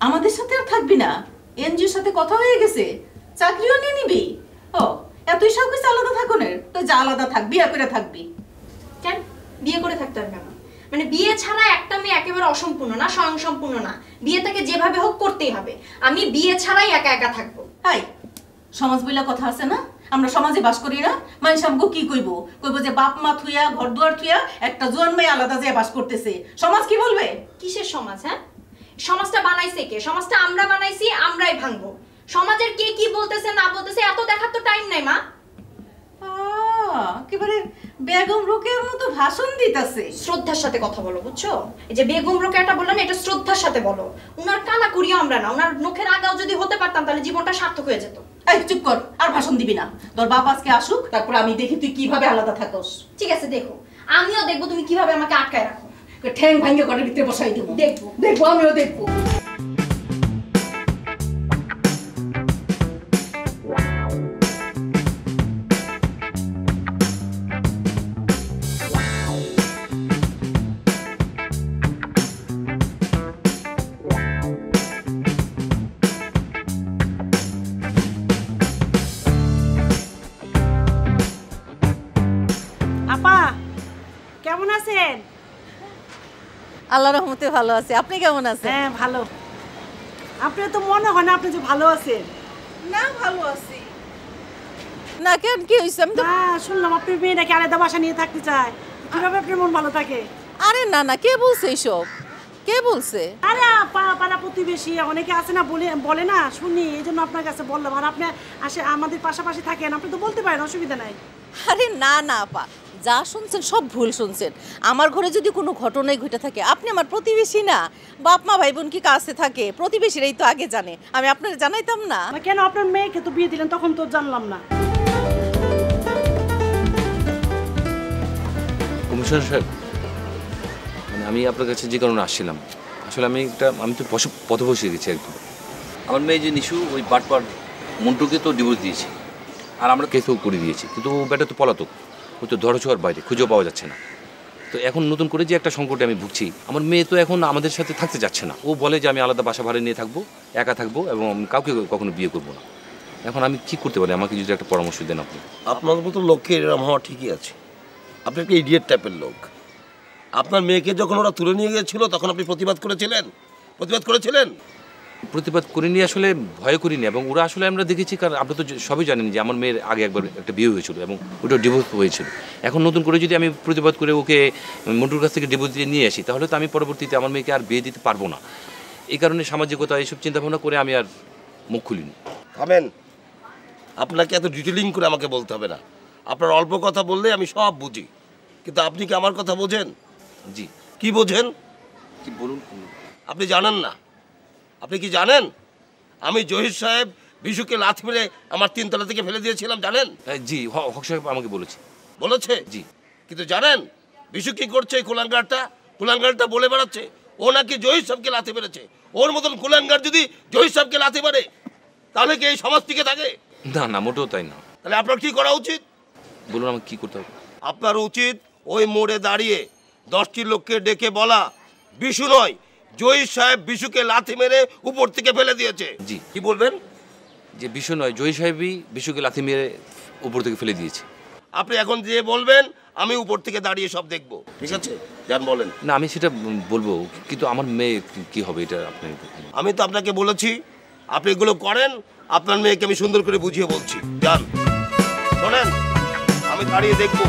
আমাদের সাথে আর থাকবি না? এনজিওর সাথে কথা হয়ে গেছে, চাকরিও নিয়ে নিবি? ও এতই সব কিছু আলাদা থাকনের, তো যা আলাদা থাক, বিয়ে করে থাকবি। কেন বিয়ে করে থাকতে হবে কেন? মানে বিয়ে ছাড়া একটা মেয়ে একেবারে অসম্পূর্ণ না, স্বয়ংসম্পূর্ণ না। বিয়েটাকে যেভাবে হোক করতেই হবে। আমি বিয়ে ছাড়াই একা একা থাকবো। হাই, সমাজ বইলা কথা আছে না? আমরা সমাজে বাস করি না? মানুষ আমাকে কি কইব? কইব যে বাপ মা থুইয়া ঘর দুয়ার থুইয়া একটা জোয়ান মেয়ে আলাদা যে বাস করতেছে। সমাজ কি বলবে? কিসের সমাজ? হ্যাঁ, সমাজটা বানাইছে কে? সমাজটা আমরা বানাইছি, আমরাই ভাঙবো। সমাজের কে কি বলতেছে না বলতেছে এত দেখার তো টাইম নাই মা। একেবারে বেগম রোকেয়ার মতো ভাষণ দিতেছে। শ্রদ্ধার সাথে কথা বলো, বুঝছো? এই যে বেগম রোকেয়াটা বললাম, এটা শ্রদ্ধার সাথে বলো। উনার কানা করিও আমরা না, উনার নখের আগাও যদি হতে পারতাম তাহলে জীবনটা সার্থক হয়ে যেত। এই চুপ কর, আর ভাষণ দিবি না। তোর বাপ আজকে আসুক, তারপর আমি দেখি তুই কিভাবে আলাদা থাকস। ঠিক আছে, দেখো, আমিও দেখবো তুমি কিভাবে আমাকে আটকায় রাখো। ঠ্যাং ভাঙ্গে ঘরের ভিতরে বসাই দেবো। দেখবো দেখবো, আমিও দেখবো। কেমন আছেন? আল্লাহর রহমতে ভালো আছি। আপনি কেমন আছেন? হ্যাঁ ভালো। আপনি তো মনে হয় না আপনি যে ভালো আছেন। না, ভালো আছি না। কেন, কি হইছে? আমি তো শুনলাম আপনি মেয়ে নাকি আলাদা বাসা নিয়ে থাকতে চায়। কিভাবে আপনার মন ভালো থাকে? আরে না না, কে বলছে এইসব? কে বলছে? আরে পাড়া প্রতিবেশী অনেকে আছে না, বলে না, শুনি, এই জন্য আপনার কাছে বললাম। আর আপনি আসে আমাদের পাশাপাশি থাকেন, আপনি তো বলতে পারেন, অসুবিধা নাই। আরে না না আপা, যা শুনছেন সব ভুল শুনছেন। আমার ঘরে যদি কোনো ঘটনাই ঘটে থাকে, আপনি আমার প্রতিবেশী না? বাপ মা ভাই বোন কি কাছে থাকে? প্রতিবেশীরাই তো আগে জানে, আমি আপনার জানাইতাম না? কেন, আপনার মেয়েকে তো বিয়ে দিলেন, তখন তো জানলাম না। কমিশনার সাহেব, মানে আমি আপনার কাছে যে কারণে আসছিলাম, আসলে আমি তো পথ বসিয়ে গেছি একদম। আমার মেয়ে যে নিশু, ওই বাটপার মন্টুকে তো ডিভোর্স দিয়েছে, আর আমরা কেসও করে দিয়েছি, কিন্তু ও বেটা তো পলাতক, ও তো ধরাছোঁয়ার বাইরে, খুঁজেও পাওয়া যাচ্ছে না। তো এখন নতুন করে যে একটা সংকটে আমি ভুগছি, আমার মেয়ে তো এখন আমাদের সাথে থাকতে যাচ্ছে না। ও বলে যে আমি আলাদা বাসা ভাড়া নিয়ে থাকবো, একা থাকবো, এবং কাউকে কখনো বিয়ে করবো না। এখন আমি কী করতে পারি? আমাকে যদি একটা পরামর্শ দেন আপনি। আপনার মতো লোককে এরকম হওয়া ঠিকই আছে। আপনি একটা ইডিয়েট টাইপের লোক। আপনার মেয়েকে যখন ওরা তুলে নিয়ে গিয়েছিল, তখন আপনি প্রতিবাদ করেছিলেন? প্রতিবাদ করিনি, আসলে ভয় করিনি। এবং ওরা আসলে আমরা দেখেছি, কারণ আপনি তো সবই জানেন যে আমার মেয়ের আগে একবার একটা বিয়ে হয়েছিল এবং ওটা ডিভোর্স হয়েছিল। এখন নতুন করে যদি আমি প্রতিবাদ করে ওকে মন্টুর কাছ থেকে ডিভোর্স দিয়ে নিয়ে আসি, তাহলে তো আমি পরবর্তীতে আমার মেয়েকে আর বিয়ে দিতে পারবো না। এই কারণে সামাজিকতা এইসব চিন্তাভাবনা করে আমি আর মুখ খুলিনি। থামেন, আপনাকে এত ডিটেলিং করে আমাকে বলতে হবে না। আপনার অল্প কথা বললে আমি সব বুঝি, কিন্তু আপনি কি আমার কথা বোঝেন? জি। কি বোঝেন? কি বলুন? আপনি জানেন না? আপনি কি জানেন আমি জহির সাহেব বিশুকে লাথি মেরে আমার 3 তলা থেকে ফেলে দিয়েছিলাম, জানেন? জি, হক সাহেব আমাকে বলেছে। জি। কিন্তু জানেন বিশু কি করছে? কুলাঙ্গারটা বলে বেড়াচ্ছে ও নাকি জহির সাহেবকে লাথি মেরেছে। ওর মতন কুলাঙ্গার যদি জহির সাহেবকে লাথি মারে, তাহলে কি এই সমাজ টিকে থাকে? না না, মোটেও তাই না। তাহলে আপনার কি করা উচিত? বলুন আমাকে কি করতে হবে? আপনার উচিত ওই মোড়ে দাঁড়িয়ে 10টি লোককে ডেকে বলা, বিশু নয়, জহির সাহেব বিশুকে লাথি মেরে উপর থেকে ফেলে দিয়েছে। জি। কি বলবেন? যে বিশু নয়, জহির সাহেবই বিশুকে লাথি মেরে উপর থেকে ফেলে দিয়েছে। আপনি এখন যে বলবেন, আমি উপর থেকে দাঁড়িয়ে সব দেখবো, ঠিক আছে? যান বলেন। না, আমি সেটা বলবো, কিন্তু আমার মেয়ে কি হবে এটা আপনি? আমি তো আপনাকে বলেছি আপনি এগুলো করেন, আপনার মেয়েকে আমি সুন্দর করে বুঝিয়ে বলছি। যান, শোনেন, আমি দাঁড়িয়ে দেখবো।